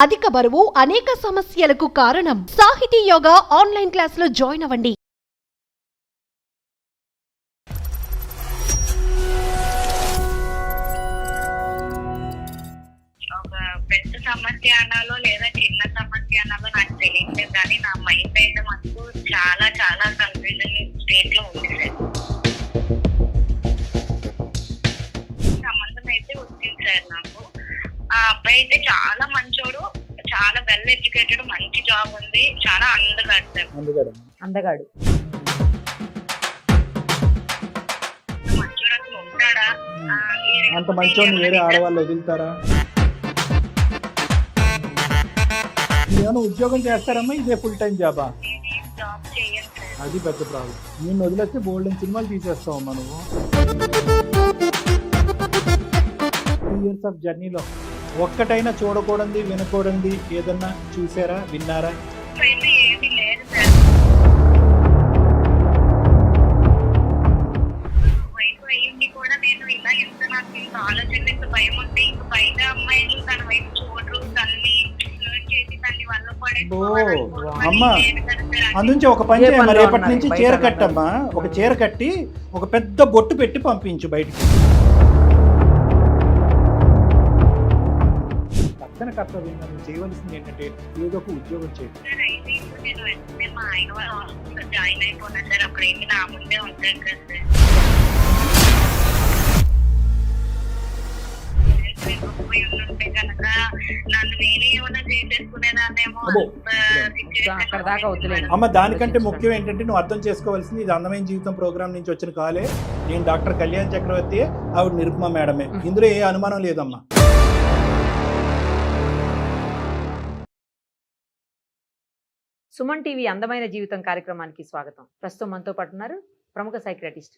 అధిక బరువు అనేక సమస్యలకు కారణం. సాహితీ యోగా ఆన్లైన్ క్లాసులో జాయిన్ అవ్వండి. ఒక పెద్ద సమస్య అనాలో లేదా చిన్న సమస్య అనాలో నాకు తెలియట్లేదు, కానీ నా మైండ్ అయితే మాకు చాలా చాలా కన్ఫ్యూజన్ స్టేట్ లో ఉంది సార్. సంబంధం అయితే వచ్చింది సార్ నాకు. ఆ అబ్బాయి అయితే చాలా మంచోడు, చాలా వెల్ ఎడ్యుకేటెడ్, మంచి జాబ్ ఉంది, చాలా అందగాడు సార్. అందగాడు మంచోడు అసలు ఉంటాడా? అంత మంచోడిని వేరే ఆడవాళ్ళు వదులుతారా? ఏమైనా ఉద్యోగం చేస్తారమ్మా? ఇదే ఫుల్ టైం జాబా? నేనేం జాబ్ చేయను సార్. అది పెద్ద ప్రాబ్లం. నేను వదిలేస్తే బోల్డెన్ సినిమాలు తీసేస్తావమ్మా నువ్వు. 2 years ఆఫ్ జర్నీలో ఒక్కటైనా చూడకూడదు వినకూడదు ఏదన్నా చూసారా, విన్నారా? ప్రేమ ఏమీ లేదు సార్. వయసు అయ్యింది కూడా నేను ఇలా ఎంత నాకు ఇంత ఆలోచన ఇంత భయం ఉంటే ఇంక బయట అమ్మాయిలు తన వైపు చూడరు, తన్ని చేసి తన్ని వల్ల అమ్మా అందుంచి ఒక పని చేయ, మరి రేపటి నుంచి చీర కట్టమ్మా. ఒక చీర కట్టి ఒక పెద్ద బొట్టు పెట్టి పంపించు బయటికి. తక్షణ కర్తవ్యం నువ్వు చేయవలసింది ఏంటంటే ఏదో ఒక ఉద్యోగం చేయడం. నేను వెంటనే మా ఆయన వాళ్ళ ఆఫీస్లో జాయిన్ అయిపోయినా సార్. అక్కడ ఏమి నా ముందే ఉంటాను కదా సార్. ఉంటే కనుక నన్ను నేనే ఏమైనా చేసేసుకునేదాన్నేమో. అక్కడ దాకా వద్దులేదు అమ్మ. దానికంటే ముఖ్యం ఏంటంటే నువ్వు అర్థం చేసుకోవాల్సింది, ఇది అందమైన జీవితం ప్రోగ్రామ్ నుంచి వచ్చిన కాలే. నేను డాక్టర్ కళ్యాణ్ చక్రవర్తి, ఆవిడ నిరుపమ మేడమే. ఇందులో ఏ అనుమానం లేదమ్మా. సుమన్ టీవీ అందమైన జీవితం కార్యక్రమానికి స్వాగతం. ప్రస్తుతం మనతో పాటు ఉన్నారు ప్రముఖ సైకియాట్రిస్ట్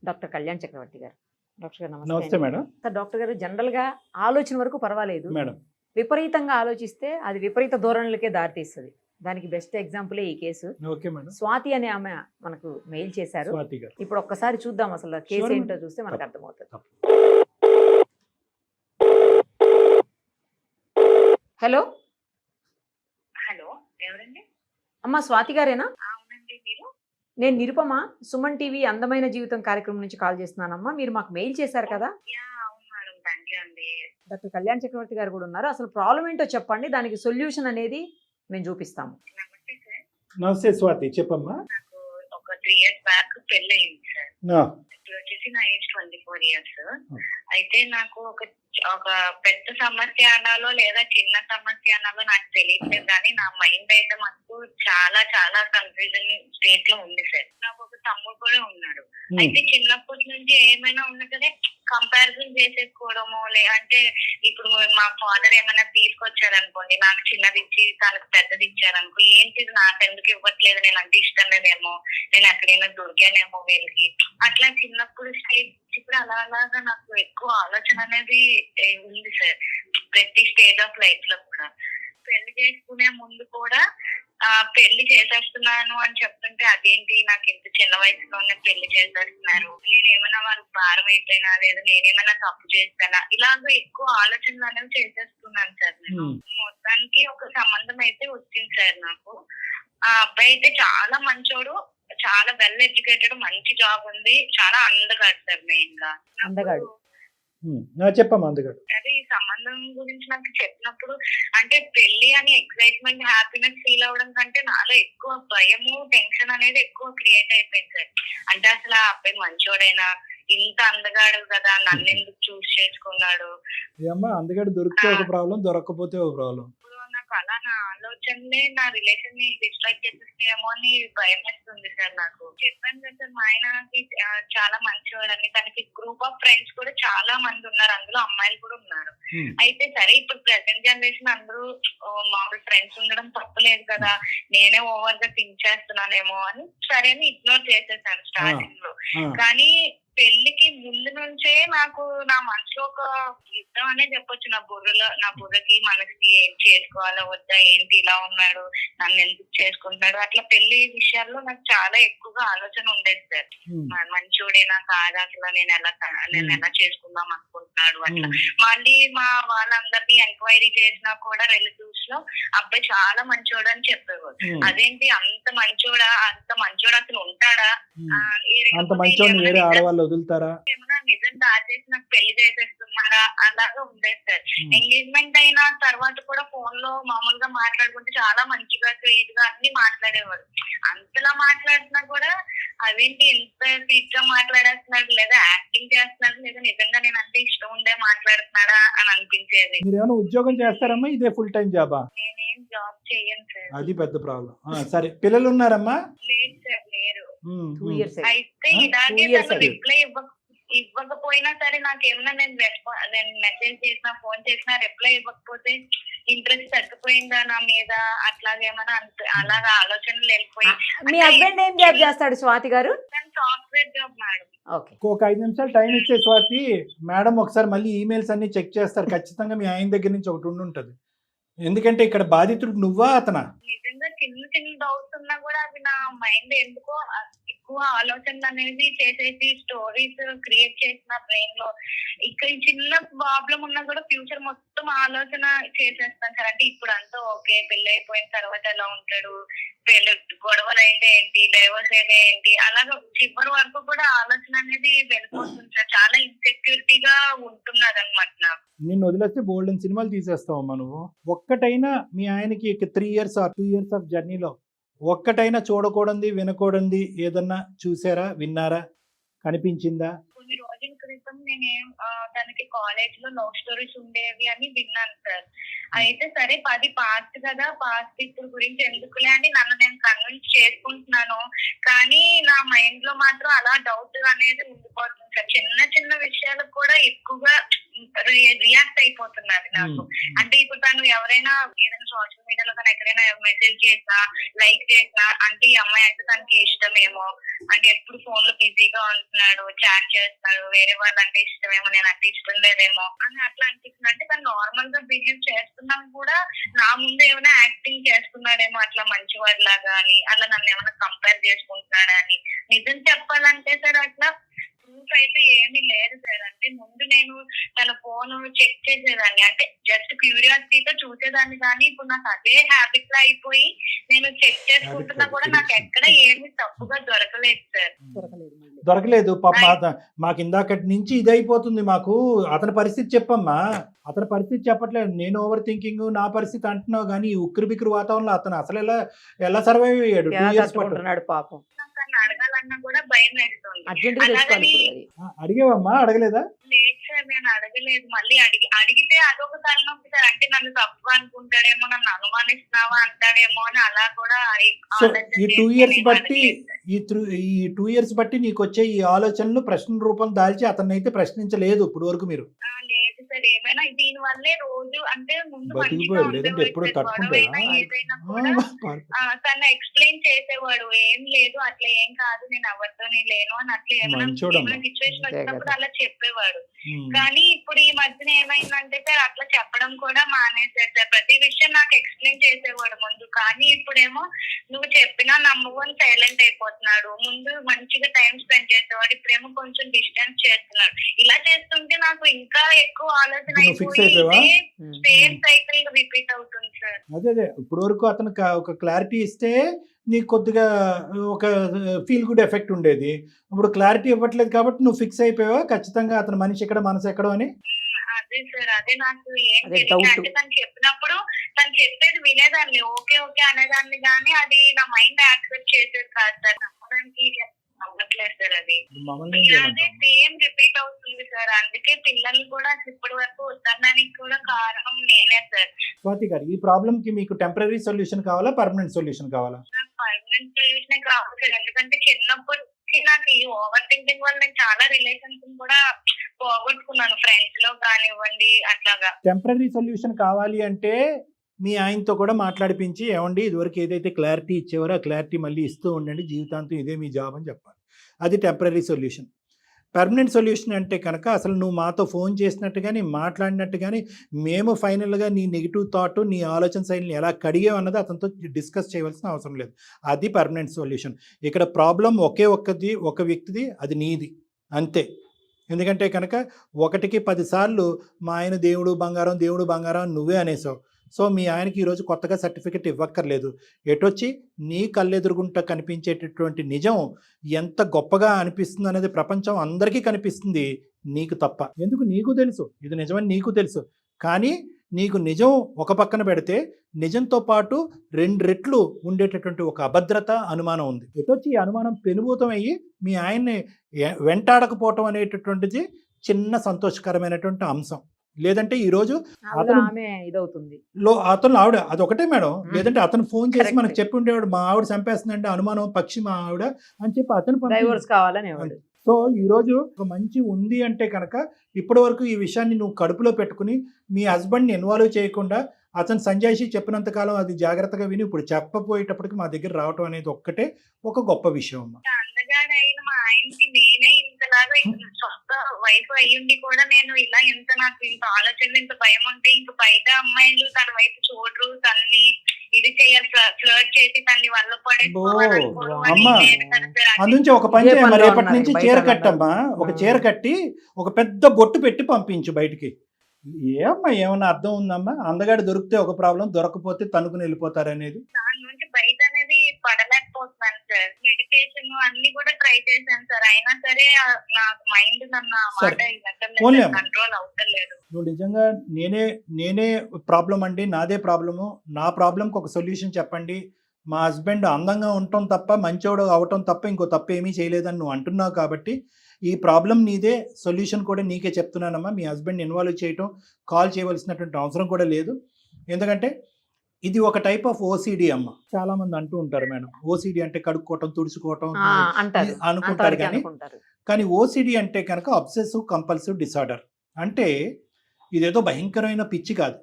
డాక్టర్ కళ్యాణ్ చక్రవర్తి గారు. డాక్టర్ గారు నమస్తే మేడం. సార్, డాక్టర్ గారు జనరల్ గా ఆలోచన వరకు పర్వాలేదు మేడం, విపరీతంగా ఆలోచిస్తే అది విపరీత ధోరణులకే దారితీస్తుంది. దానికి బెస్ట్ ఎగ్జాంపులే ఈ కేసు. Okay madam. స్వాతి అనే ఆమె మనకు మెయిల్ చేశారు. స్వాతి గారు, ఇప్పుడు ఒక్కసారి చూద్దాం అసలు కేసు ఏంటో, చూస్తే మనకు అర్థమవుతుంది. హలో హలో, ఎవరండి? అమ్మా స్వాతి గారేనా? అవునండి. మీరు? నేను నిరుపమ, సుమన్ టీవీ అందమైన జీవితం కార్యక్రమం నుంచి కాల్ చేస్తున్నానమ్మా. మీరు మాకు మెయిల్ చేశారు కదా. అవును మేడం, థ్యాంక్ యూ అండి. డాక్టర్ కళ్యాణ్ చక్రవర్తి గారు కూడా ఉన్నారు. అసలు ప్రాబ్లం ఏంటో చెప్పండి, దానికి సొల్యూషన్ అనేది మేము చూపిస్తాము. నమస్తే సార్. నమస్తే స్వాతి, చెప్పమ్మా. నాకు ఒక 3 years బ్యాక్ పెళ్ళి అయింది సార్. ఇప్పుడు వచ్చేసి నా ఏజ్ 24 years. అయితే నాకు ఒక పెద్ద సమస్య అనాలో లేదా చిన్న సమస్య అనాలో నాకు తెలియట్లేదు, కానీ నా మైండ్ అయితే మాకు చాలా చాలా కన్ఫ్యూజన్ స్టేట్ లో ఉంది సార్. నాకు ఒక తమ్ముడు కూడా ఉన్నాడు. అయితే చిన్నప్పటి నుంచి ఏమైనా ఉన్నా సరే కంపారిజన్ చేసేసుకోవడము, లేదంటే ఇప్పుడు మా ఫాదర్ ఏమైనా తీసుకొచ్చారనుకోండి, నాకు చిన్నది ఇచ్చి తనకు పెద్దది ఇచ్చారనుకో, ఏంటిది నాకు ఎందుకు ఇవ్వట్లేదు, నేను అంటే ఇష్టం లేదేమో, నేను ఎక్కడైనా దొరికానేమో వీళ్ళకి, అట్లా చిన్నప్పుడు స్టేజ్. ఇప్పుడు అలాగా నాకు ఎక్కువ ఆలోచన అనేది ఉంది సార్, ప్రతి స్టేజ్ ఆఫ్ లైఫ్ లో కూడా. పెళ్లి చేసుకునే ముందు కూడా పెళ్లి చేసేస్తున్నాను అని చెప్తుంటే, అదేంటి నాకు ఇంత చిన్న వయసులోనే పెళ్లి చేసేస్తున్నారు, నేనేమైనా వాళ్ళకి భారం అయిపోయినా, లేదా నేనేమైనా తప్పు చేస్తానా, ఇలాగ ఎక్కువ ఆలోచనలు అనేవి చేసేస్తున్నాను సార్. నేను మొత్తానికి ఒక సంబంధం అయితే వచ్చింది సార్ నాకు. ఆ అబ్బాయి అయితే చాలా మంచోడు, చాలా వెల్ ఎడ్యుకేటెడ్, మంచి జాబ్ ఉంది, చాలా అందగాడు సార్. మెయిన్ గా అందగాడు. చెప్పమ్మా. అందుగాడు అదే ఈ సంబంధం గురించి నాకు చెప్పినప్పుడు, అంటే పెళ్లి అని ఎక్సైట్మెంట్, హ్యాపీనెస్ ఫీల్ అవడం కంటే నాలో ఎక్కువ భయము, టెన్షన్ అనేది ఎక్కువ క్రియేట్ అయిపోయింది సార్. అంటే అసలు ఆ అబ్బాయి మంచోడైనా, ఇంత అందగాడు కదా, నన్ను ఎందుకు చూస్ చేసుకున్నాడు. అందుగాడు దొరికితే ఒక ప్రాబ్లం, దొరకకపోతే ఒక ప్రాబ్లం. నాకు అలా నా ఆలోచనలే నా రిలేషన్ ని డిస్ట్రాక్ట్ చేసేస్తాయేమో అని భయం వేస్తుంది సార్. నాకు చెప్పాను కదా సార్, మా ఆయనకి చాలా మంచివాడని, తనకి గ్రూప్ ఆఫ్ ఫ్రెండ్స్ కూడా చాలా మంది ఉన్నారు, అందులో అమ్మాయిలు కూడా ఉన్నారు. అయితే సరే, ఇప్పుడు ప్రెసెంట్ జనరేషన్ అందరూ మామూలు ఫ్రెండ్స్ ఉండడం తప్పలేదు కదా, నేనే ఓవర్ గా థింక్ చేస్తున్నానేమో అని సరే అని ఇగ్నోర్ చేసేసాను స్టార్టింగ్ లో. కానీ పెళ్లికి ముందు నుంచే నాకు నా మనసులో ఒక యుద్ధం అనే చెప్పొచ్చు. నా బుర్రకి మనసుకి ఏం చేసుకోవాలో వద్దా, ఏంటి ఇలా ఉన్నాడు, నన్ను ఎందుకు చేసుకుంటున్నాడు, అట్లా పెళ్లి విషయాల్లో నాకు చాలా ఎక్కువగా ఆలోచన ఉండేది సార్. మంచోడేనా కాదా, అసలు నేను ఎలా చేసుకుందాం అనుకుంటున్నాడు అట్లా. మళ్ళీ మా వాళ్ళందరినీ ఎంక్వైరీ చేసినా కూడా రిలేటివ్స్ లో అబ్బాయి చాలా మంచోడు అని చెప్పేవారు. అదేంటి అంత మంచోడా అసలు ఉంటాడా, అంత మంచోడిని వేరే ఆడవాళ్ళు వదులుతారా, ఏమన్నా నిజం దాచేసి నాకు పెళ్లి చేసేస్తున్నారా, అలాగా ఉండేది సార్. ఎంగేజ్మెంట్ అయిన తర్వాత కూడా ఫోన్ లో మామూలుగా మాట్లాడుకుంటే చాలా మంచిగా స్వీట్ గా అన్ని మాట్లాడేవాడు. అంతలా మాట్లాడుతున్నా కూడా అదేంటి ఎంత స్వీట్ గా మాట్లాడేస్తున్నాడు, లేదా యాక్టింగ్ చేస్తున్నాడు, లేదా నిజంగా నేను అంటే ఇష్టం ఉండే మాట్లాడుతున్నాడా అని అనిపించేది. మీరు ఏమైనా ఉద్యోగం చేస్తారమ్మా, ఇదే ఫుల్ టైం జాబా? నేనేం జాబ్ చేయను సార్. అది పెద్ద ప్రాబ్లం. సరే, పిల్లలు ఉన్నారమ్మా? లేదు సార్, లేరు. 2 years అయితే ఇలాగే తను రిప్లై ఇవ్వకపోయినా సరే నాకేమన్నా నేను మెసేజ్ చేసినా ఫోన్ చేసినా రిప్లై ఇవ్వకపోతే ఇంట్రెస్ట్ తగ్గిపోయిందా నా మీద, అట్లాగేమన్నా అలాగా ఆలోచనలు వెళ్ళిపోయి. మీ హస్బెండ్ ఏం జాబ్ చేస్తాడు స్వాతి గారు? Software job madam. ఒక 5 నిమిషాలు టైం ఇచ్చే స్వాతి మేడం, ఒకసారి మళ్ళీ ఈమెయిల్స్ అన్ని చెక్ చేస్తారు ఖచ్చితంగా. మీ ఆయన దగ్గర నుంచి ఒకటి ఉండుంటది. ఎందుకంటే ఇక్కడ బాధితుడు నువ్వా అతనా? నిజంగా చిన్న డౌట్స్ ఉన్నా కూడా అవి నా మైండ్ ఎందుకో ఎక్కువ ఆలోచనలు అనేది చేసేసి స్టోరీస్ క్రియేట్ చేసిన బ్రెయిన్ లో. ఇక్కడ చిన్న ప్రాబ్లం ఉన్నా కూడా ఫ్యూచర్ మొత్తం ఆలోచన చేసేస్తాను సార్. అంటే ఇప్పుడు అంతా ఓకే, పెళ్లి అయిపోయిన తర్వాత ఎలా ఉంటాడు, గొడవలు అయితే ఏంటి, డైవర్స్ అయితే ఏంటి, అలాగా చివరి వరకు కూడా ఆలోచన అనేది వెళ్ళిపోతుంది సార్. చాలా ఇన్సెక్యూరిటీగా ఉంటున్నది అనమాట నాకు. నిన్ను వదిలేస్తే బోల్డెన్ సినిమాలు తీసేస్తావమ్మా నువ్వు. ఒక్కటైనా మీ ఆయనకి 3 years or 2 years ఆఫ్ జర్నీలో ఒక్కటైనా చూడకూడదు వినకూడదు ఏదన్నా చూసారా, విన్నారా, కనిపించిందా? కొన్ని రోజుల క్రితం నేనేం తనకి కాలేజ్ లో లవ్ స్టోరీస్ ఉండేవి అని విన్నాను సార్. అయితే సరే 10 పాస్ట్ కదా, పాస్ట్ ఇప్పుడు గురించి ఎందుకులే అని నన్ను నేను కన్విన్స్ చేసుకుంటున్నాను. కానీ నా మైండ్ లో మాత్రం అలా డౌట్ అనేది ఉండిపోతుంది సార్. చిన్న విషయాలకు కూడా ఎక్కువగా రియాక్ట్ అయిపోతున్నది నాకు. అంటే ఇప్పుడు తను ఎవరైనా ఏదైనా సోషల్ మీడియాలో తను ఎక్కడైనా మెసేజ్ చేసినా, లైక్ చేసినా, అంటే ఈ అమ్మాయి అంటే తనకి ఇష్టమేమో, అంటే ఎప్పుడు ఫోన్ లో బిజీగా ఉంటున్నాడు, చాట్ చేస్తున్నాడు, వేరే వాళ్ళు అంటే ఇష్టమేమో, నేను అంటే ఇష్టం లేదేమో అని అట్లా అనిపిస్తుంది. అంటే తను నార్మల్ గా బిహేవ్ చేస్తున్నాం కూడా నా ముందు ఏమైనా యాక్టింగ్ చేస్తున్నాడేమో అట్లా మంచివాడిలాగా అని, అలా నన్ను ఏమైనా కంపేర్ చేసుకుంటున్నాడా అని. నిజం చెప్పాలంటే సార్ అట్లా ప్రూఫ్ అయితే ఏమీ లేదు సార్. అంటే ముందు నేను తన ఫోన్ చెక్ చేసేదాన్ని, అంటే జస్ట్ క్యూరియాసిటీతో చూసేదాన్ని. కానీ ఇప్పుడు నాకు అదే హ్యాబిట్ లా అయిపోయి నేను చెక్ చేసుకుంటున్నా కూడా నాకు ఎక్కడ ఏమి తప్పుగా దొరకలేదు సార్. దొరకలేదు పాప. మాకు ఇందాకటి నుంచి ఇది అయిపోతుంది. మాకు అతని పరిస్థితి చెప్పమ్మా. అతని పరిస్థితి చెప్పట్లేదు. నేను ఓవర్ థింకింగ్ నా పరిస్థితి అంటున్నావు, కానీ ఈ ఉక్కిరి బిక్కిరి వాతావరణంలో అతను అసలు ఎలా సర్వైవ్ అయ్యాడు? 2 years పట్టుకున్నాడు పాపం. అడగాలన్నా కూడా భయం వేస్తుంది. అడిగేవమ్మా? అడగలేదా? లేదు సార్, నేను అడగలేదు. మళ్ళీ అడిగితే అదొక తలనొప్పి సార్. అంటే నన్ను తప్పు అనుకుంటాడేమో, నన్ను అనుమానిస్తున్నావా అంటాడేమో అని అలా కూడా. ఈ 2 years బట్టి ఈ 2 years బట్టి నీకు వచ్చే ఈ ఆలోచనలు ప్రశ్న రూపం దాల్చి అతన్ని అయితే ప్రశ్నించలేదు ఇప్పుడు వరకు మీరు? లేదు సార్, ఏమైనా దీని వల్లే రోజు అంటే ముందు ఎప్పుడు ఏదైనా కూడా తను ఎక్స్ప్లెయిన్ చేసేవాడు. ఏం లేదు, అట్లా ఏం కాదు, నేను ఎవరితో లేను అని అట్లా ఏమైనా సిచ్యువేషన్ వచ్చినప్పుడు అలా చెప్పేవాడు. కానీ ఇప్పుడు ఈ మధ్యన ఏమైందంటే సార్ అట్లా చెప్పడం కూడా మానేశారు సార్. ప్రతి విషయం నాకు ఎక్స్ప్లెయిన్ చేసేవాడు ముందు. కానీ ఇప్పుడేమో నువ్వు చెప్పినా నమ్మవు అని సైలెంట్ అయిపోతున్నాడు. ముందు మంచిగా టైం స్పెండ్ చేసేవాడు, ఇప్పుడేమో కొంచెం డిస్టెన్స్ చేస్తున్నాడు. ఇలా చేస్తుంటే నాకు ఇంకా ఎక్కువ ఆలోచన అయిపోయి సేమ్ సైకిల్ రిపీట్ అవుతుంది సార్. అదే ఇప్పుడు వరకు అతను ఒక క్లారిటీ ఇస్తే నీకు కొద్దిగా ఒక ఫీల్ గుడ్ ఎఫెక్ట్ ఉండేది. ఇప్పుడు క్లారిటీ ఇవ్వట్లేదు కాబట్టి నువ్వు ఫిక్స్ అయిపోయావా ఖచ్చితంగా అతను మనిషి ఎక్కడ మనసు ఎక్కడో అని? అదే సార్, అదే నాకు ఏం అంటే తను చెప్పినప్పుడు తను చెప్పేది వినేదాన్ని, ఓకే ఓకే అనేదాన్ని. కానీ అది నా మైండ్ యాక్సెప్ట్ చేసేది కాదు సార్. నమ్మడానికి అవ్వట్లేదు సార్. అది అదే సేమ్ రిపీట్ అవుతుంది సార్. అందుకే పిల్లలు కూడా ఇప్పటి వరకు వద్దడానికి కూడా కారణం నేనే సార్. స్వాతి గారు, ఈ ప్రాబ్లం కి మీకు టెంపరరీ సొల్యూషన్ కావాలా, పర్మనెంట్ సొల్యూషన్ కావాలా? నాకు పర్మనెంట్ సొల్యూషన్ కావాలి సార్. ఎందుకంటే చిన్నప్పటి నాకు ఈ ఓవర్ థింకింగ్ వల్ల నేను చాలా రిలేషన్స్ కూడా పోగొట్టుకున్నాను, ఫ్రెండ్స్ లో కానివ్వండి అట్లాగా. టెంపరరీ సొల్యూషన్ కావాలి అంటే మీ ఆయనతో కూడా మాట్లాడిపించి, ఏమండి ఇదివరకు ఏదైతే క్లారిటీ ఇచ్చేవారో ఆ క్లారిటీ మళ్ళీ ఇస్తూ ఉండండి, జీవితాంతం ఇదే మీ జాబ్ అని చెప్పాలి. అది టెంపరరీ సొల్యూషన్. పర్మనెంట్ సొల్యూషన్ అంటే కనుక అసలు నువ్వు మాతో ఫోన్ చేసినట్టు కానీ మాట్లాడినట్టు కానీ మేము ఫైనల్గా నీ నెగిటివ్ థాట్ నీ ఆలోచన శైలిని ఎలా కడిగావు అన్నది అతనితో డిస్కస్ చేయవలసిన అవసరం లేదు. అది పర్మనెంట్ సొల్యూషన్. ఇక్కడ ప్రాబ్లం ఒక వ్యక్తిది, అది నీది అంతే. ఎందుకంటే కనుక 1కి 10 సార్లు మా ఆయన దేవుడు బంగారం నువ్వే అనేసావు. సో మీ ఆయనకి ఈరోజు కొత్తగా సర్టిఫికెట్ ఇవ్వక్కర్లేదు. ఎటొచ్చి నీ కళ్ళెదురుగుంట కనిపించేటటువంటి నిజం ఎంత గొప్పగా అనిపిస్తుంది అనేది ప్రపంచం అందరికీ కనిపిస్తుంది, నీకు తప్ప. ఎందుకు? నీకు తెలుసు ఇది నిజమని, నీకు తెలుసు. కానీ నీకు నిజం ఒక పక్కన పెడితే నిజంతో పాటు 2 రెట్లు ఉండేటటువంటి ఒక అభద్రత, అనుమానం ఉంది. ఎటొచ్చి ఈ అనుమానం పెనుభూతం అయ్యి మీ ఆయన్ని వెంటాడకపోవటం అనేటటువంటిది చిన్న సంతోషకరమైనటువంటి అంశం. లేదంటే ఈరోజు అతను ఆవిడ అదొకటే మేడం. లేదంటే అతను ఫోన్ చేసి మనకు చెప్పి ఉండేవాడు, మా ఆవిడ చంపేస్తుందంటే అనుమానం, పక్షి మా ఆవిడ అని చెప్పి అతను డైవోర్స్ కావాలని. సో ఈరోజు ఒక మంచి ఉంది అంటే కనుక ఇప్పటి వరకు ఈ విషయాన్ని నువ్వు కడుపులో పెట్టుకుని మీ హస్బెండ్ని ఇన్వాల్వ్ చేయకుండా అతను సంజాయిషి చెప్పినంతకాలం అది జాగ్రత్తగా విని ఇప్పుడు చెప్పపోయేటప్పటికి మా దగ్గర రావటం అనేది ఒక్కటే ఒక గొప్ప విషయం అమ్మా. అందగాడైన మా ఆయనకి నేనే ఇంతలాగా సొంత వైఫ్ అయ్యుండి కూడా నేను ఇలా నాకు ఇంత ఆలోచనలు, ఇంత భయం ఉంటే ఇంక బయట అమ్మాయిలు తన వైపు చూడరు, తన్ని ఇది చేయాలి, ఫ్లర్ట్ చేసి తన్ని వల్ల అమ్మా అందుంచి ఒక పని చేయమ్మా, రేపటి నుంచి చీర కట్టమ్మా, ఒక చీర కట్టి ఒక పెద్ద బొట్టు పెట్టి పంపించు బయటికి. ఏమ్మా ఏమన్నా అర్థం ఉందమ్మా? అందగాడు దొరికితే ఒక ప్రాబ్లం, దొరకపోతే తనుకుని వెళ్ళిపోతారనేది. దాని నుంచి బయట అనేది పడలేకపోతున్నాను సార్. మెడిటేషన్ అన్ని కూడా ట్రై చేశాను సార్, అయినా సరే నాకు మైండ్ మాట కంట్రోల్ అవుతలేదు. నువ్వు నిజంగా నేనే ప్రాబ్లం అండి, నాదే ప్రాబ్లము, నా ప్రాబ్లంకి ఒక సొల్యూషన్ చెప్పండి, మా హస్బెండ్ అందంగా ఉండటం తప్ప, మంచోడు అవటం తప్ప ఇంకో తప్ప ఏమీ చేయలేదని నువ్వు అంటున్నావు కాబట్టి ఈ ప్రాబ్లం నీదే, సొల్యూషన్ కూడా నీకే చెప్తున్నానమ్మా. మీ హస్బెండ్ ఇన్వాల్వ్ చేయటం, కాల్ చేయవలసినటువంటి అవసరం కూడా లేదు. ఎందుకంటే ఇది ఒక టైప్ ఆఫ్ ఓసిడి అమ్మ. చాలా మంది అంటూ ఉంటారు మేడం, ఓసిడి అంటే కడుక్కోవటం, తుడుచుకోవటం అనుకుంటారు. కానీ ఓసిడి అంటే కనుక అబ్సెసివ్ కంపల్సివ్ డిసార్డర్. అంటే ఇదేదో భయంకరమైన పిచ్చి కాదు.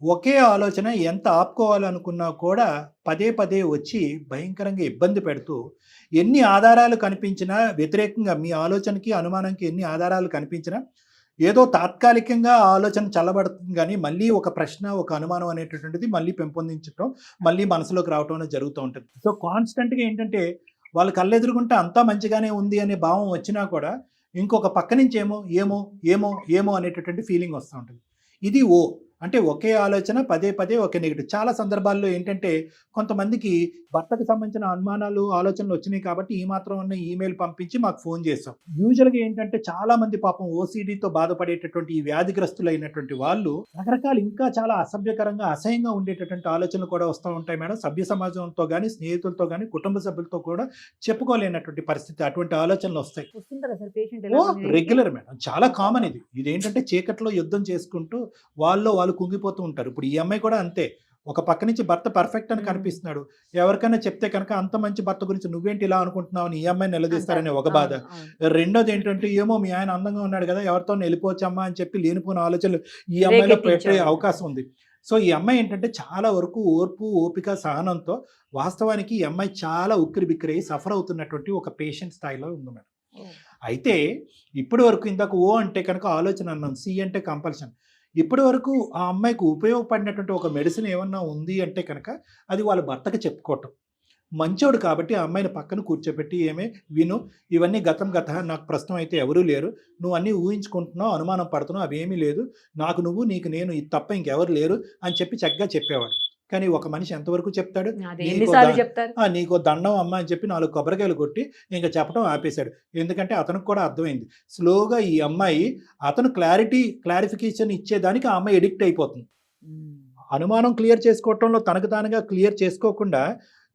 ఒకే ఆలోచన ఎంత ఆపుకోవాలనుకున్నా కూడా పదే పదే వచ్చి భయంకరంగా ఇబ్బంది పెడుతూ, ఎన్ని ఆధారాలు కనిపించినా వ్యతిరేకంగా, మీ ఆలోచనకి అనుమానంకి ఎన్ని ఆధారాలు కనిపించినా ఏదో తాత్కాలికంగా ఆలోచన చల్లబడుతుంది, కానీ మళ్ళీ ఒక ప్రశ్న, ఒక అనుమానం అనేటటువంటిది మళ్ళీ పెంపొందించడం, మళ్ళీ మనసులోకి రావటం అనేది జరుగుతూ ఉంటుంది. సో కాన్స్టెంట్గా ఏంటంటే వాళ్ళు కళ్ళెదురుగుంటే అంతా మంచిగానే ఉంది అనే భావం వచ్చినా కూడా ఇంకొక పక్క నుంచి ఏమో అనేటటువంటి ఫీలింగ్ వస్తూ ఉంటుంది. ఇది అంటే ఒకే ఆలోచన పదే పదే ఒకే నెగిటివ్. చాలా సందర్భాల్లో ఏంటంటే కొంతమందికి భర్తకు సంబంధించిన అనుమానాలు, ఆలోచనలు వచ్చినాయి కాబట్టి ఈ మాత్రం ఉన్న ఈమెయిల్ పంపించి మాకు ఫోన్ చేస్తాం. యూజువల్గా ఏంటంటే చాలా మంది పాపం ఓసిడితో బాధపడేటటువంటి ఈ వ్యాధిగ్రస్తులు అయినటువంటి వాళ్ళు రకరకాల ఇంకా చాలా అసభ్యకరంగా, అసహ్యంగా ఉండేటటువంటి ఆలోచనలు కూడా వస్తూ ఉంటాయి మేడం. సభ్య సమాజంతో కానీ, స్నేహితులతో కానీ, కుటుంబ సభ్యులతో కూడా చెప్పుకోలేనటువంటి పరిస్థితి, అటువంటి ఆలోచనలు వస్తాయి. రెగ్యులర్ మేడం, చాలా కామన్ ఇది. ఇదేంటంటే చీకట్లో యుద్ధం చేసుకుంటూ వాళ్ళు కుంగిపోతూ ఉంటారు. ఇప్పుడు ఈ అమ్మాయి కూడా అంతే. ఒక పక్క నుంచి భర్త పర్ఫెక్ట్ అని కనిపిస్తున్నాడు, ఎవరికైనా చెప్తే కనుక అంత మంచి భర్త గురించి నువ్వేంటి ఇలా అనుకుంటున్నావు అని ఈ అమ్మాయిని నిలదీస్తారనే ఒక బాధ. రెండోది ఏంటంటే ఏమో మీ ఆయన అందంగా ఉన్నాడు కదా, ఎవరితో వెళ్ళిపోవచ్చమ్మా అని చెప్పి లేనిపోయిన ఆలోచనలు ఈ అమ్మాయిలో పెట్టే అవకాశం ఉంది. సో ఈ అమ్మాయి ఏంటంటే చాలా వరకు ఓర్పు, ఓపిక, సహనంతో వాస్తవానికి ఈ అమ్మాయి చాలా ఉక్కిరి బిక్కిరి సఫర్ అవుతున్నటువంటి ఒక పేషెంట్ స్థాయిలో ఉంది మేడం. అయితే ఇప్పటి వరకు ఇందాక అంటే కనుక ఆలోచన అన్నాం, సి అంటే కంపల్షన్. ఇప్పటి వరకు ఆ అమ్మాయికి ఉపయోగపడినటువంటి ఒక మెడిసిన్ ఏమన్నా ఉంది అంటే కనుక అది వాళ్ళ భర్తకి చెప్పుకోవటం. మంచోడు కాబట్టి ఆ అమ్మాయిని పక్కన కూర్చోబెట్టి విను, ఇవన్నీ గతం, నాకు ప్రస్తుతం అయితే ఎవరూ లేరు, నువ్వు అన్నీ ఊహించుకుంటున్నావు, అనుమానం పడుతున్నావు, అవేమీ లేదు, నాకు నువ్వు, నీకు నేను, ఇది తప్ప ఇంకెవరు లేరు అని చెప్పి చక్కగా చెప్పేవాడు. కానీ ఒక మనిషి ఎంతవరకు చెప్తాడు? నీకో దండం అమ్మ అని చెప్పి 4 కొబ్బరికాయలు కొట్టి ఇంకా చెప్పడం ఆపేశాడు. ఎందుకంటే అతనికి కూడా అర్థమైంది. స్లోగా ఈ అమ్మాయి అతను క్లారిఫికేషన్ ఇచ్చేదానికి ఆ అమ్మాయి ఎడిక్ట్ అయిపోతుంది. అనుమానం క్లియర్ చేసుకోవటంలో తనకు తానుగా క్లియర్ చేసుకోకుండా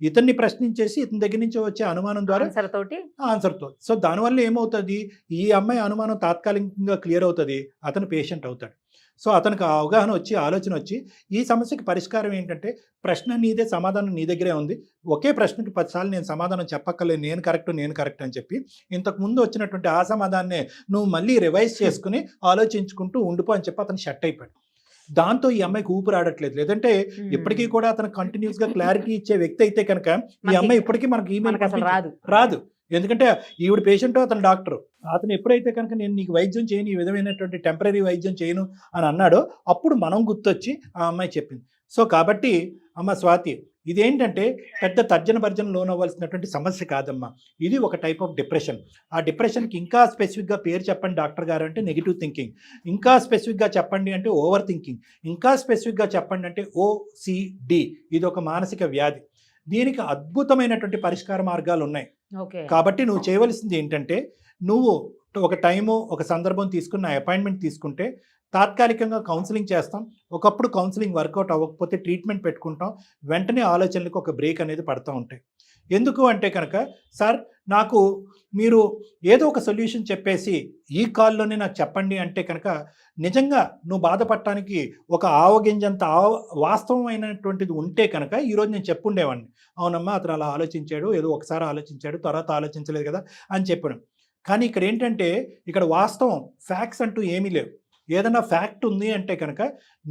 ఇతన్ని ప్రశ్నించేసి ఇతని దగ్గర నుంచి వచ్చే అనుమానం ద్వారా ఆన్సర్తో. సో దానివల్ల ఏమవుతుంది, ఈ అమ్మాయి అనుమానం తాత్కాలికంగా క్లియర్ అవుతుంది, అతను పేషెంట్ అవుతాడు. సో అతనికి అవగాహన వచ్చి, ఆలోచన వచ్చి, ఈ సమస్యకి పరిష్కారం ఏంటంటే ప్రశ్న నీదే, సమాధానం నీ దగ్గరే ఉంది, ఒకే ప్రశ్నకి 10 సార్లు నేను సమాధానం చెప్పక్కర్లేదు, నేను కరెక్ట్ అని చెప్పి ఇంతకు ముందు వచ్చినటువంటి ఆ సమాధానాన్ని నువ్వు మళ్ళీ రివైజ్ చేసుకుని ఆలోచించుకుంటూ ఉండిపో అని చెప్పి అతను షట్ అయిపోయాడు. దాంతో ఈ అమ్మాయికి ఊపిరి ఆడట్లేదు. లేదంటే ఇప్పటికీ కూడా అతను కంటిన్యూస్ గా క్లారిటీ ఇచ్చే వ్యక్తి అయితే కనుక ఈ అమ్మాయి ఇప్పటికీ మనకి ఈమెయిల్ రాదు. ఎందుకంటే ఈవిడ పేషెంట్, అతను డాక్టర్. అతను ఎప్పుడైతే కనుక నేను నీకు వైద్యం చేయను, ఈ విధమైనటువంటి టెంపరీ వైద్యం చేయను అని అన్నాడో అప్పుడు మనం గుర్తొచ్చి ఆ అమ్మాయి చెప్పింది. సో కాబట్టి అమ్మ స్వాతి, ఇదేంటంటే పెద్ద తర్జన భర్జన లోనవ్వాల్సినటువంటి సమస్య కాదమ్మా. ఇది ఒక టైప్ ఆఫ్ డిప్రెషన్. ఆ డిప్రెషన్కి ఇంకా స్పెసిఫిక్గా పేరు చెప్పండి డాక్టర్ గారు అంటే నెగిటివ్ థింకింగ్, ఇంకా స్పెసిఫిక్గా చెప్పండి అంటే ఓవర్ థింకింగ్, ఇంకా స్పెసిఫిక్గా చెప్పండి అంటే OCD. ఇది ఒక మానసిక వ్యాధి. దీనికి అద్భుతమైనటువంటి పరిష్కార మార్గాలు ఉన్నాయి. కాబట్టి నువ్వు చేయవలసింది ఏంటంటే, నువ్వు ఒక టైము ఒక సందర్భం తీసుకుని నా అపాయింట్మెంట్ తీసుకుంటే తాత్కాలికంగా కౌన్సిలింగ్ చేస్తాం. ఒకప్పుడు కౌన్సిలింగ్ వర్కౌట్ అవ్వకపోతే ట్రీట్మెంట్ పెట్టుకుంటాం. వెంటనే ఆలోచనలకు ఒక బ్రేక్ అనేది పడుతూ ఉంటాయి. ఎందుకు అంటే కనుక, సార్ నాకు మీరు ఏదో ఒక సొల్యూషన్ చెప్పేసి ఈ కాల్లోనే నాకు చెప్పండి అంటే కనుక నిజంగా నువ్వు బాధపడటానికి ఒక ఆవగింజంత వాస్తవమైనటువంటిది ఉంటే కనుక ఈరోజు నేను చెప్పుండేవాడిని. అవునమ్మా అతను అలా ఆలోచించాడు, ఏదో ఒకసారి ఆలోచించాడు, తర్వాత ఆలోచించలేదు కదా అని చెప్పాను. కానీ ఇక్కడ ఏంటంటే, ఇక్కడ వాస్తవం ఫ్యాక్ట్స్ అంటూ ఏమీ లేవు. ఏదైనా ఫ్యాక్ట్ ఉంది అంటే కనుక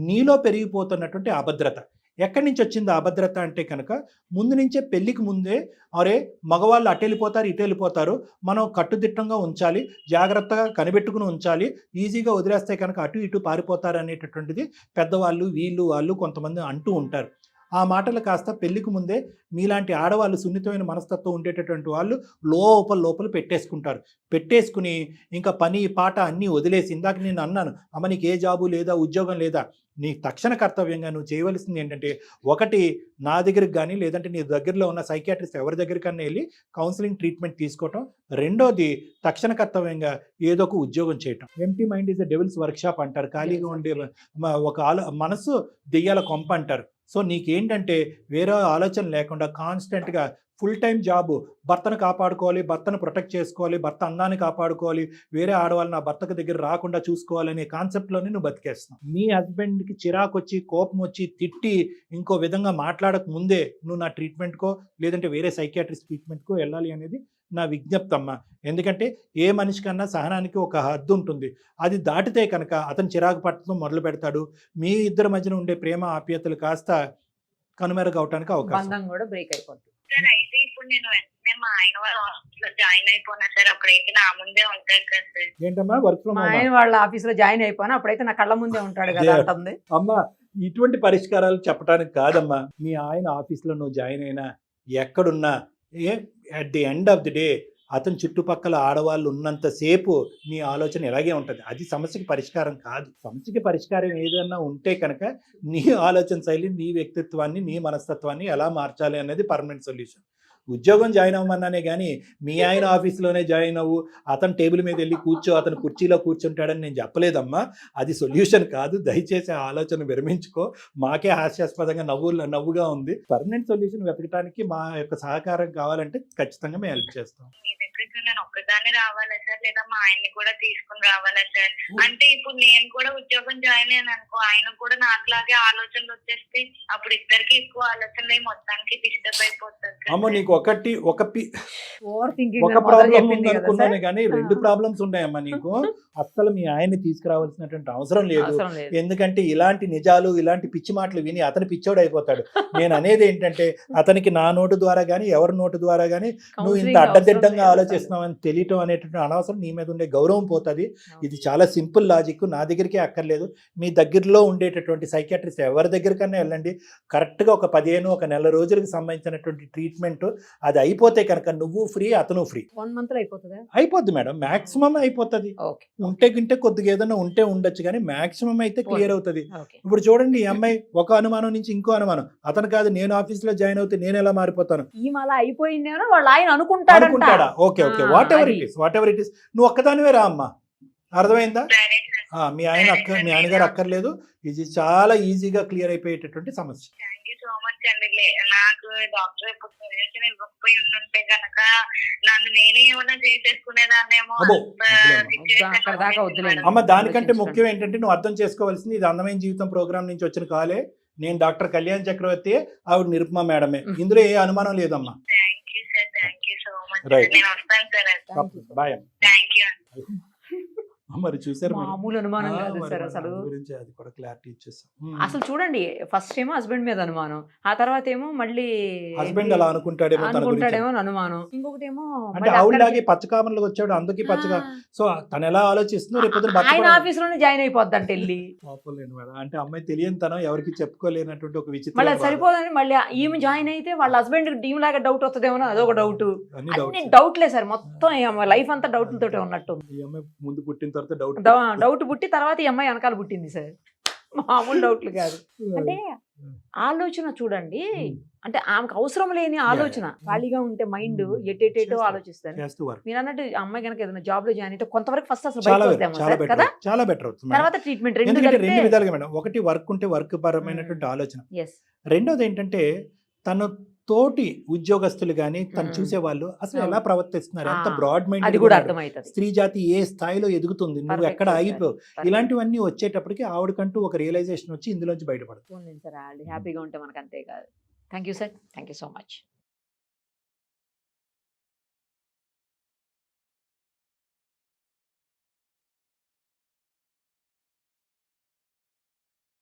నీలో పెరిగిపోతున్నటువంటి అభద్రత. ఎక్కడి నుంచి వచ్చింది అభద్రత అంటే కనుక, ముందు నుంచే పెళ్ళికి ముందే అరే మగవాళ్ళు అటు వెళ్ళిపోతారు ఇటు వెళ్ళిపోతారు, మనం కట్టుదిట్టంగా ఉంచాలి, జాగ్రత్తగా కనిపెట్టుకుని ఉంచాలి, ఈజీగా వదిలేస్తే కనుక అటు ఇటు పారిపోతారు అనేటటువంటిది పెద్దవాళ్ళు వాళ్ళు కొంతమంది అంటూ ఉంటారు. ఆ మాటలు కాస్త పెళ్లికి ముందే మీలాంటి ఆడవాళ్ళు సున్నితమైన మనస్తత్వం ఉండేటటువంటి వాళ్ళు లోపల పెట్టేసుకుంటారు. పెట్టేసుకుని ఇంకా పని పాట అన్నీ వదిలేసి, ఇందాక నేను అన్నాను అమ్మ నీకు ఏ జాబు లేదా ఉద్యోగం లేదా, నీ తక్షణ కర్తవ్యంగా నువ్వు చేయవలసింది ఏంటంటే, ఒకటి నా దగ్గరికి కానీ లేదంటే నీ దగ్గరలో ఉన్న సైకియాట్రిస్ట్ ఎవరి దగ్గరికన్నా వెళ్ళి కౌన్సిలింగ్ ట్రీట్మెంట్ తీసుకోవటం. రెండోది తక్షణ కర్తవ్యంగా ఏదో ఒక ఉద్యోగం చేయటం. Empty mind is a devils workshop అంటారు. ఖాళీగా ఉండే ఒక మనసు దెయ్యాల కొంప అంటారు. సో నీకేంటంటే వేరే ఆలోచన లేకుండా కాన్స్టెంట్గా ఫుల్ టైం జాబు, భర్తను కాపాడుకోవాలి, భర్తను ప్రొటెక్ట్ చేసుకోవాలి, భర్త అందాన్ని కాపాడుకోవాలి, వేరే ఆడవాళ్ళు నా భర్తకు దగ్గర రాకుండా చూసుకోవాలనే కాన్సెప్ట్లోనే నువ్వు బతికేస్తున్నావు. మీ హస్బెండ్కి చిరాకు వచ్చి కోపం వచ్చి తిట్టి ఇంకో విధంగా మాట్లాడక ముందే నువ్వు నా ట్రీట్మెంట్కో లేదంటే వేరే సైకియాట్రిస్ట్ ట్రీట్మెంట్కో వెళ్ళాలి అనేది నా విజ్ఞప్తి అమ్మ. ఎందుకంటే ఏ మనిషి కన్నా సహనానికి ఒక హద్దు ఉంటుంది. అది దాటితే కనుక అతను చిరాకు పట్టడం మొదలు పెడతాడు. మీ ఇద్దరి మధ్యన ఉండే ప్రేమ ఆప్యాయతలు కాస్త కనుమరుగవటానికి అవకాశం కూడా బ్రేక్ అయిపోతుంది. సార్ అయితే ఇప్పుడు నేను వెంటనే మా ఆయన వాళ్ళ ఆఫీస్ లో జాయిన్ అయిపోయినా సార్, అప్పుడైతే నా ముందే ఉంటాడు కదా సార్. ఏంటమ్మా వర్క్ ఫ్రమ్ మా ఆయన వాళ్ళ ఆఫీస్ లో జాయిన్ అయిపోయినా అప్పుడైతే నా కళ్ళ ముందే ఉంటాడు కదా అంటుంది. అమ్మా ఇటువంటి పరిష్కారాలు చెప్పడానికి కాదమ్మా. మీ ఆయన ఆఫీస్లో నువ్వు జాయిన్ అయినా ఎక్కడున్నా at the end of the day అతని చుట్టుపక్కల ఆడవాళ్ళు ఉన్నంతసేపు నీ ఆలోచన ఎలాగే ఉంటుంది. అది సమస్యకి పరిష్కారం కాదు. సమస్యకి పరిష్కారం ఏదైనా ఉంటే కనుక నీ ఆలోచన శైలి, నీ వ్యక్తిత్వాన్ని, నీ మనస్తత్వాన్ని ఎలా మార్చాలి అనేది పర్మనెంట్ సొల్యూషన్. ఉద్యోగం జాయిన్ అవ్వమన్నానే కానీ మీ ఆయన ఆఫీస్లోనే జాయిన్ అవ్వు, అతను టేబుల్ మీద వెళ్ళి కూర్చో, అతను కుర్చీలో కూర్చుంటాడని నేను చెప్పలేదమ్మా. అది సొల్యూషన్ కాదు. దయచేసి ఆ ఆలోచన విరమించుకో. మాకే హాస్యాస్పదంగా నవ్వుగా ఉంది. పర్మనెంట్ సొల్యూషన్ వెతకడానికి మా యొక్క సహకారం కావాలంటే ఖచ్చితంగా మేము హెల్ప్ చేస్తాం. నేను ఒక్కదాన్ని రావాలా సార్, లేదా మా ఆయన్ని కూడా తీసుకుని రావాలా సార్? అంటే ఇప్పుడు నేను కూడా ఉద్యోగం జాయిన్ అయ్యాను అనుకో, ఆయన కూడా నాకులాగే ఆలోచనలు వచ్చేస్తే అప్పుడు ఇద్దరికి ఎక్కువ ఆలోచనలు మొత్తానికి డిస్టర్బ్ అయిపోతుంది. అమ్మ నీకు ఒక ఒక ప్రాబ్లం ఉందనుకున్నానే కానీ 2 ప్రాబ్లమ్స్ ఉన్నాయమ్మా నీకు. అస్సలు మీ ఆయన్ని తీసుకురావాల్సినటువంటి అవసరం లేదు. ఎందుకంటే ఇలాంటి నిజాలు, ఇలాంటి పిచ్చి మాటలు విని అతను పిచ్చోడు అయిపోతాడు. నేను అనేది ఏంటంటే, అతనికి నా నోటు ద్వారా కానీ ఎవరి నోటు ద్వారా కానీ నువ్వు ఇంత అడ్డదిడ్డంగా ఆలోచిస్తున్నావు అని తెలియటం అనేటువంటి అనవసరం. నీ మీద ఉండే గౌరవం పోతుంది. ఇది చాలా సింపుల్ లాజిక్. నా దగ్గరికే అక్కర్లేదు. మీ దగ్గరలో ఉండేటటువంటి సైకియాట్రిస్ట్ ఎవరి దగ్గరికన్నా వెళ్ళండి. కరెక్ట్గా ఒక 1 నెల రోజులకు సంబంధించినటువంటి ట్రీట్మెంట్ అది అయిపోతే కనుక నువ్వు ఫ్రీ, అతను ఫ్రీ. 1 month లో అయిపోతుందా? అయిపోద్ది మేడం, మాక్సిమం అయిపోతుంది. ఉంటే కొద్దిగా ఏదైనా ఉంటే ఉండొచ్చు కానీ మాక్సిమం అయితే క్లియర్ అవుతుంది. ఇప్పుడు చూడండి ఈ అమ్మాయి ఒక అనుమానం నుంచి ఇంకో అనుమానం, అతను కాదు నేను ఆఫీస్ లో జాయిన్ అవుతే నేను ఎలా మారిపోతాను, అయిపోయిందేమో వాళ్ళ ఆయన అనుకుంటాడా? Okay whatever it is నువ్వు ఒక్కదానివే రా అమ్మా. అర్థమైందా? మీ ఆయన గారు అక్కర్లేదు. ఇది చాలా ఈజీగా క్లియర్ అయిపోయేటటువంటి సమస్య. నాకు డాక్టర్ ఇప్పుడు సొల్యూషన్ ఇవ్వకపోయి ఉంటే కనుక నన్ను నేనే ఏమైనా చేసేసుకునేదాన్నేమో. అమ్మ దానికంటే ముఖ్యం ఏంటంటే నువ్వు అర్థం చేసుకోవాల్సింది, ఇది అందమైన జీవితం ప్రోగ్రామ్ నుంచి వచ్చిన కాలే. నేను డాక్టర్ కళ్యాణ్ చక్రవర్తి, ఆవిడ నిరుపమ మేడమే. ఇందులో ఏ అనుమానం లేదమ్మా. Thank you so much. నేను వస్తాను సార్. బాయ్. Thank you. మరి చూసారు మరి. మామూలు అనుమానం కాదు మరి సార్ మరి అసలు. అందు గురించి అది కూడా క్లారిటీ ఇచ్చేసాం. అసలు చూడండి, ఫస్ట్ ఏమో హస్బెండ్ మీద అనుమానం, ఆ తర్వాత ఏమో మళ్ళీ హస్బెండ్ అలా అనుకుంటాడేమో తన గురించి. అనుకుంటాడేమో అని అనుమానం, ఇంకొకటి ఏమో అంటే ఆవిడలాగే పచ్చకామర్లకు వచ్చాడు అందుకే పచ్చగా. సో తను ఎలా ఆలోచిస్తుందో రేపు పొద్దున ఆయన బతకడం. ఆఫీస్ లోనే జాయిన్ అయిపోద్దంట వెళ్ళి. పాపలేను మేడం. అంటే అమ్మాయి తెలియనితనం, ఎవరికి చెప్పుకోలేనటువంటి ఒక మళ్ళీ విచిత్ర అది సరిపోదని మళ్ళీ ఈమె జాయిన్ అయితే వాళ్ళ హస్బెండ్ డీమ్ లాగా డౌట్ వస్తుందేమో, అదొక డౌట్. అన్ని అన్ని డౌట్స్. డౌట్లే సార్, మొత్తం లైఫ్ అంతా డౌట్లతోటే ఉన్నట్టు. ఈ అమ్మాయి ముందు పుట్టిన తర్వాత డౌట్. డౌట్ పుట్టి తర్వాత ఈ అమ్మాయి వెనకాల పుట్టింది సార్, మామూలు డౌట్లు కాదు. అంటే ఆలోచన చూడండి, అంటే ఆమెకు అవసరం లేని ఆలోచన, ఖాళీగా ఉంటే మైండ్ ఎటేటేటో ఆలోచిస్తారు. చేస్తూ వర్క్ మీరు అన్నట్టు అమ్మాయి కనుక ఏదైనా జాబ్ లో జాయిన్ అయితే కొంతవరకు ఫస్ట్ అసలు చాలా బయటకు better, వస్తాము చాలా సార్, బెటర్ కదా. చాలా బెటర్ అవుతుంది మేడం. తర్వాత ట్రీట్మెంట్ రెండు ఎందుకంటే కలిపితే- రెండు విధాలుగా మేడం. ఒకటి వర్క్ ఉంటే వర్క్ పరమైనటువంటి ఆలోచన. Yes. రెండోది ఏంటంటే తను తోటి ఉద్యోగస్తులు కానీ తను మ్మ్. చూసే వాళ్ళు అసలు అవును. ఎలా ప్రవర్తిస్తున్నారు, ఎంత ఆ, బ్రాడ్ అది మైండ్ కూడా అర్థమవుతుంది. స్త్రీ జాతి ఏ స్థాయిలో ఎదుగుతుంది, నువ్వు Perfect ఎక్కడ చెప్పారు. ఆగిపోవు, Perfect. ఇలాంటివన్నీ వచ్చేటప్పటికి ఆవిడకంటూ ఒక రియలైజేషన్ వచ్చి ఇందులోంచి బయటపడుతుంది. పోన్లేండి సార్, హ్యాపీగా ఉంటే మనకు అంతే కాదు. Thank you sir, thank you so much.